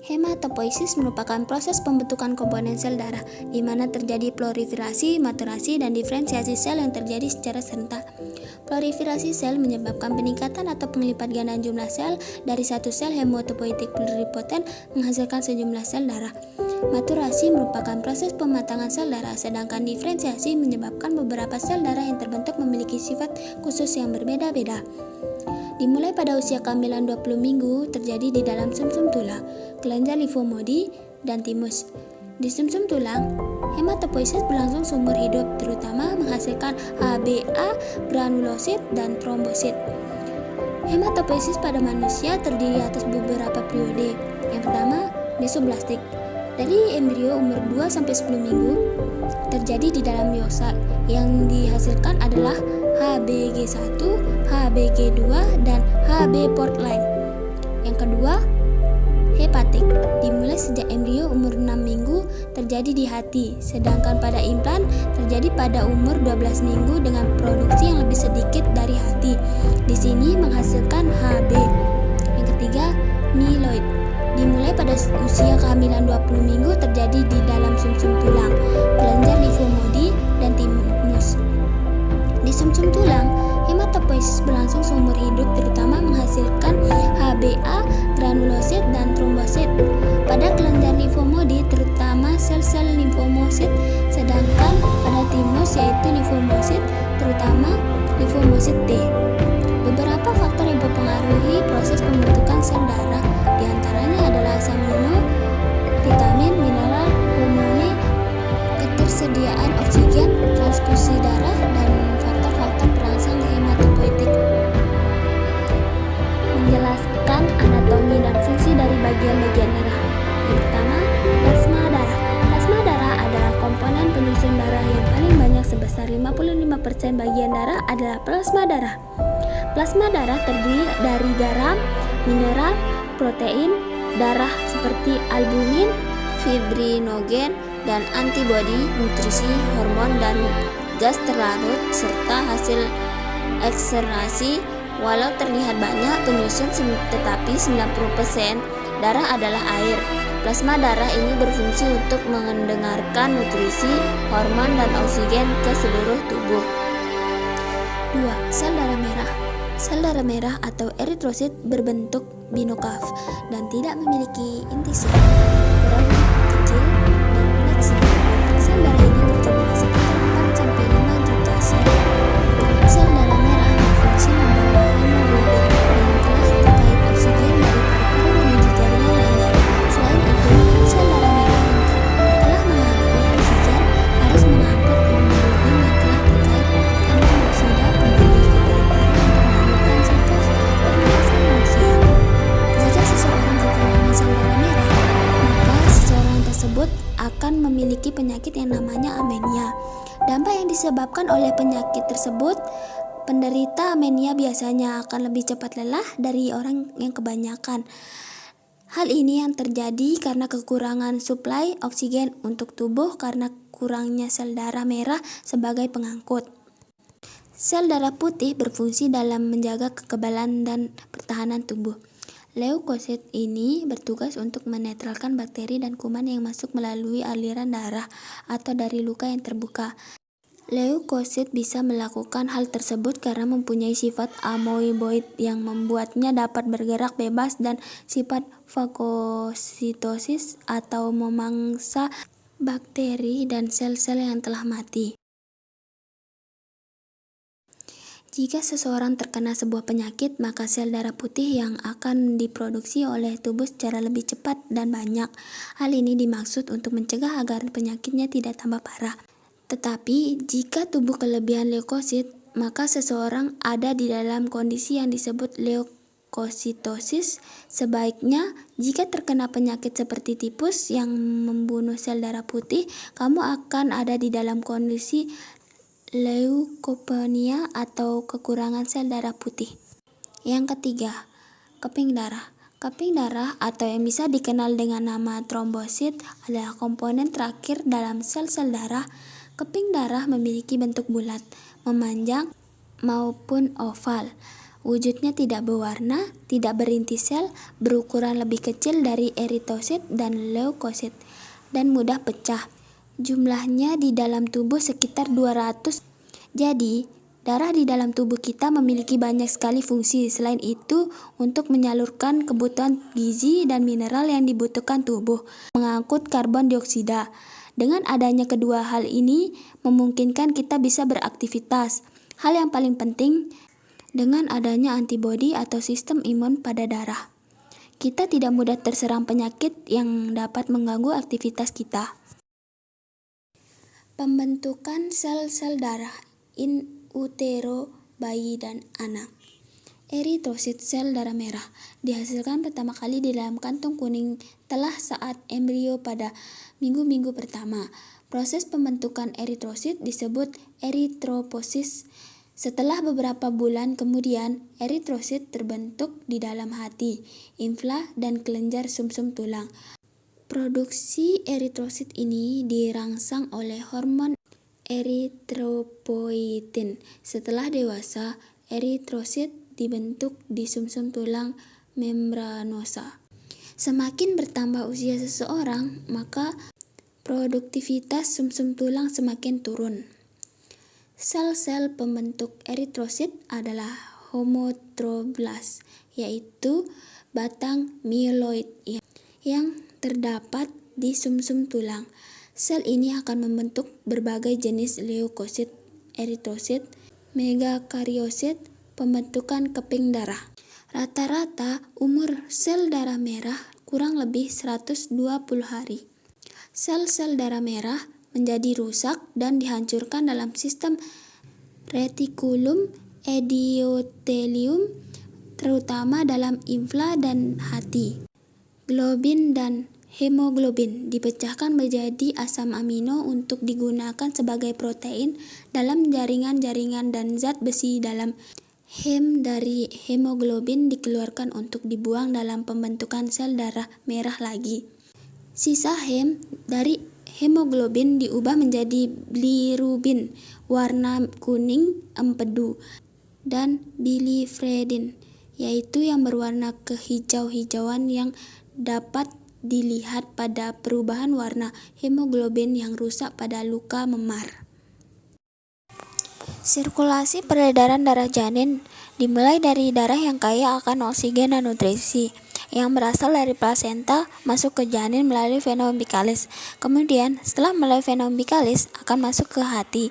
Hematopoiesis merupakan proses pembentukan komponen sel darah, di mana terjadi proliferasi, maturasi, dan diferensiasi sel yang terjadi secara serentak. Proliferasi sel menyebabkan peningkatan atau penglipat gandaan jumlah sel dari satu sel hematopoietik pluripoten menghasilkan sejumlah sel darah. Maturasi merupakan proses pematangan sel darah, sedangkan diferensiasi menyebabkan beberapa sel darah yang terbentuk memiliki sifat khusus yang berbeda-beda. Dimulai pada usia kehamilan 20 minggu, terjadi di dalam sumsum tulang, kelenjar limfomodi, dan timus. Di sumsum tulang, hematopoiesis berlangsung seumur hidup, terutama menghasilkan HbA, granulosit, dan trombosit. Hematopoiesis pada manusia terdiri atas beberapa periode. Yang pertama, mesoblastik. Dari embrio umur 2-10 minggu, terjadi di dalam meiosa. Yang dihasilkan adalah HbG1, HbG2, dan Hb portline. Yang kedua, hepatik. Dimulai sejak embrio umur 6 minggu, terjadi di hati, sedangkan pada implan terjadi pada umur 12 minggu dengan produksi yang lebih sedikit dari hati. Di sini menghasilkan Hb. Yang ketiga, mieloid. Dimulai pada usia kehamilan 20 minggu, terjadi di dalam sumsum tulang, kelenjar limfomodi, dan timus. Di sumsum tulang, hematopoiesis berlangsung seumur hidup, terutama menghasilkan HbA, granulosit, dan trombosit. Pada kelenjar limfomodi, terutama sel-sel limfomosit, sedangkan pada timus yaitu limfomosit, terutama limfomosit T. Beberapa faktor yang mempengaruhi proses pembentukan sel darah, diantaranya adalah asam amino, vitamin, mineral, hormone, ketersediaan oksigen, transfusi darah, dan faktor-faktor perangsang hematopoietik. Menjelaskan anatomi dan fungsi dari bagian-bagian darah. Yang pertama, plasma darah. Plasma darah adalah komponen penyusun darah yang paling banyak, sebesar 55% bagian darah adalah plasma darah. Plasma darah terdiri dari garam, mineral, protein darah seperti albumin, fibrinogen, dan antibodi, nutrisi, hormon, dan gas terlarut, serta hasil eksternasi. Walau terlihat banyak penyusun, tetapi 90% darah adalah air. Plasma darah ini berfungsi untuk mendengarkan nutrisi, hormon, dan oksigen ke seluruh tubuh. 2. Sel darah merah. Sel darah merah atau eritrosit berbentuk binokaf dan tidak memiliki inti sel, ukurannya kecil dan fleksibel. Sel darah ini berjumlah sekitar 4-5 juta sel. Sel darah merah berfungsi membawa hemoglobin yang telah terkait oksigen dari paru-paru menuju jaringan lainnya. Selain itu, sel darah merah yang telah mengangkut oksigen harus mengangkut hemoglobin yang telah terkait karbon dioksida pembuluh ke paru-paru untuk melanjutkan siklus pernapasan manusia. Jika seseorang kekurangan sel darah merah, maka seseorang tersebut akan memiliki penyakit yang namanya amenia. Dampak yang disebabkan oleh penyakit tersebut, penderita amenia biasanya akan lebih cepat lelah dari orang yang kebanyakan. Hal ini yang terjadi karena kekurangan suplai oksigen untuk tubuh karena kurangnya sel darah merah sebagai pengangkut. Sel darah putih berfungsi dalam menjaga kekebalan dan pertahanan tubuh. Leukosit ini bertugas untuk menetralkan bakteri dan kuman yang masuk melalui aliran darah atau dari luka yang terbuka. Leukosit bisa melakukan hal tersebut karena mempunyai sifat amoeboid yang membuatnya dapat bergerak bebas dan sifat fagositosis atau memangsa bakteri dan sel-sel yang telah mati. Jika seseorang terkena sebuah penyakit, maka sel darah putih yang akan diproduksi oleh tubuh secara lebih cepat dan banyak. Hal ini dimaksud untuk mencegah agar penyakitnya tidak tambah parah. Tetapi, jika tubuh kelebihan leukosit, maka seseorang ada di dalam kondisi yang disebut leukositosis. Sebaiknya, jika terkena penyakit seperti tipus yang membunuh sel darah putih, kamu akan ada di dalam kondisi leukopenia atau kekurangan sel darah putih. Yang ketiga, keping darah. Keping darah atau yang bisa dikenal dengan nama trombosit adalah komponen terakhir dalam sel-sel darah. Keping darah memiliki bentuk bulat, memanjang, maupun oval. Wujudnya tidak berwarna, tidak berinti sel, berukuran lebih kecil dari eritosit dan leukosit, dan mudah pecah. Jumlahnya di dalam tubuh sekitar 200. Jadi, darah di dalam tubuh kita memiliki banyak sekali fungsi. Selain itu, untuk menyalurkan kebutuhan gizi dan mineral yang dibutuhkan tubuh, mengangkut karbon dioksida. Dengan adanya kedua hal ini, memungkinkan kita bisa beraktivitas. Hal yang paling penting, dengan adanya antibodi atau sistem imun pada darah, kita tidak mudah terserang penyakit yang dapat mengganggu aktivitas kita. Pembentukan sel-sel darah in utero bayi dan anak. Eritrosit sel darah merah dihasilkan pertama kali di dalam kantung kuning telah saat embrio pada minggu-minggu pertama. Proses pembentukan eritrosit disebut eritroposis. Setelah beberapa bulan kemudian, eritrosit terbentuk di dalam hati, infla, dan kelenjar sumsum tulang. Produksi eritrosit ini dirangsang oleh hormon eritropoietin. Setelah dewasa, eritrosit dibentuk di sumsum tulang membranosa. Semakin bertambah usia seseorang, maka produktivitas sumsum tulang semakin turun. Sel-sel pembentuk eritrosit adalah homotroblast, yaitu batang mieloid yang terdapat di sumsum tulang. Sel ini akan membentuk berbagai jenis leukosit, eritrosit, megakariosit, pembentukan keping darah. Rata-rata umur sel darah merah kurang lebih 120 hari. Sel-sel darah merah menjadi rusak dan dihancurkan dalam sistem retikulum endothelium, terutama dalam infla dan hati. Globin dan hemoglobin dipecahkan menjadi asam amino untuk digunakan sebagai protein dalam jaringan-jaringan dan zat besi dalam hem dari hemoglobin dikeluarkan untuk dibuang dalam pembentukan sel darah merah lagi. Sisa hem dari hemoglobin diubah menjadi bilirubin warna kuning empedu dan biliverdin, yaitu yang berwarna kehijau-hijauan yang dapat dilihat pada perubahan warna hemoglobin yang rusak pada luka memar. Sirkulasi peredaran darah janin dimulai dari darah yang kaya akan oksigen dan nutrisi yang berasal dari plasenta masuk ke janin melalui vena umbilicalis. Kemudian setelah melalui vena umbilicalis akan masuk ke hati,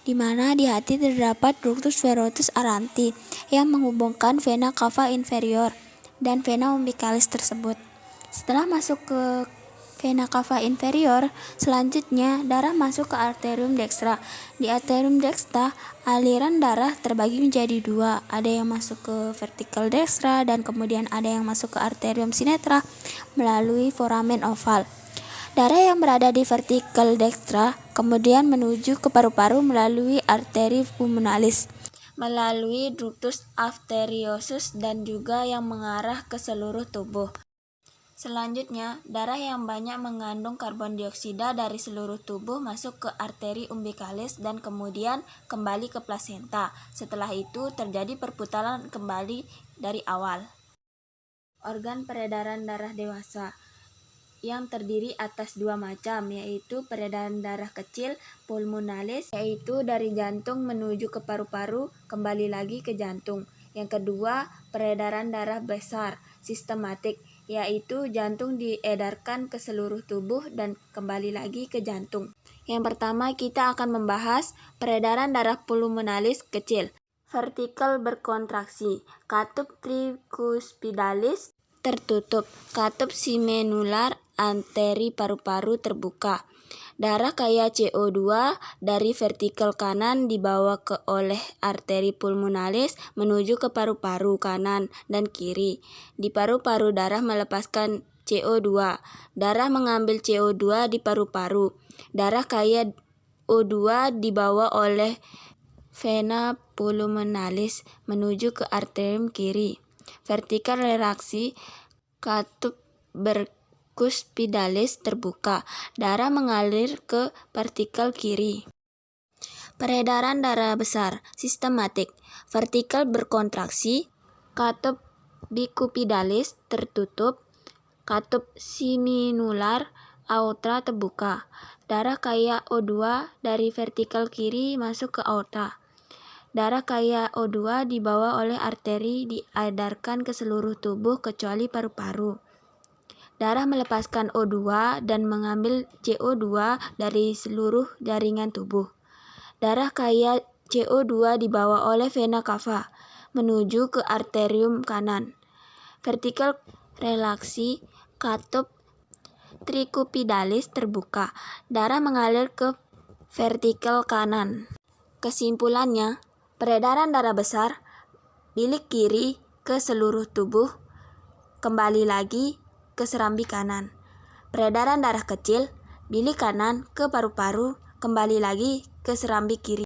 di mana di hati terdapat ductus verosus aranti yang menghubungkan vena cava inferior dan vena umbilicalis tersebut. Setelah masuk ke vena cava inferior, selanjutnya darah masuk ke arterium dextra. Di arterium dextra, aliran darah terbagi menjadi dua. Ada yang masuk ke vertikal dextra dan kemudian ada yang masuk ke arterium sinetra melalui foramen oval. Darah yang berada di vertikal dextra kemudian menuju ke paru-paru melalui arteri pulmonalis, melalui ductus arteriosus dan juga yang mengarah ke seluruh tubuh. Selanjutnya, darah yang banyak mengandung karbon dioksida dari seluruh tubuh masuk ke arteri umbilicalis dan kemudian kembali ke plasenta. Setelah itu terjadi perputaran kembali dari awal. Organ peredaran darah dewasa yang terdiri atas dua macam, yaitu peredaran darah kecil pulmonalis, yaitu dari jantung menuju ke paru-paru kembali lagi ke jantung. Yang kedua, peredaran darah besar sistematik, yaitu jantung diedarkan ke seluruh tubuh dan kembali lagi ke jantung. Yang pertama kita akan membahas peredaran darah pulmonalis kecil. Vertikal berkontraksi, katup tricuspidalis tertutup, katup simenular anteri paru-paru terbuka. Darah kaya CO2 dari vertikal kanan dibawa oleh arteri pulmonalis menuju ke paru-paru kanan dan kiri. Di paru-paru darah melepaskan CO2. Darah mengambil CO2 di paru-paru. Darah kaya O2 dibawa oleh vena pulmonalis menuju ke arterium kiri. Vertikal retraksi, katup cuspidalis terbuka, darah mengalir ke vertikal kiri. Peredaran darah besar sistematik, vertikal berkontraksi, katup bikupidalis tertutup, katup seminular aorta terbuka. Darah kaya O2 dari vertikal kiri masuk ke aorta. Darah kaya O2 dibawa oleh arteri diedarkan ke seluruh tubuh kecuali paru-paru. Darah melepaskan O2 dan mengambil CO2 dari seluruh jaringan tubuh. Darah kaya CO2 dibawa oleh vena cava menuju ke arterium kanan. Vertikal relaksi katup trikupidalis terbuka. Darah mengalir ke vertikal kanan. Kesimpulannya, peredaran darah besar bilik kiri ke seluruh tubuh, kembali lagi ke serambi kanan. Peredaran darah kecil bilik kanan ke paru-paru, kembali lagi ke serambi kiri.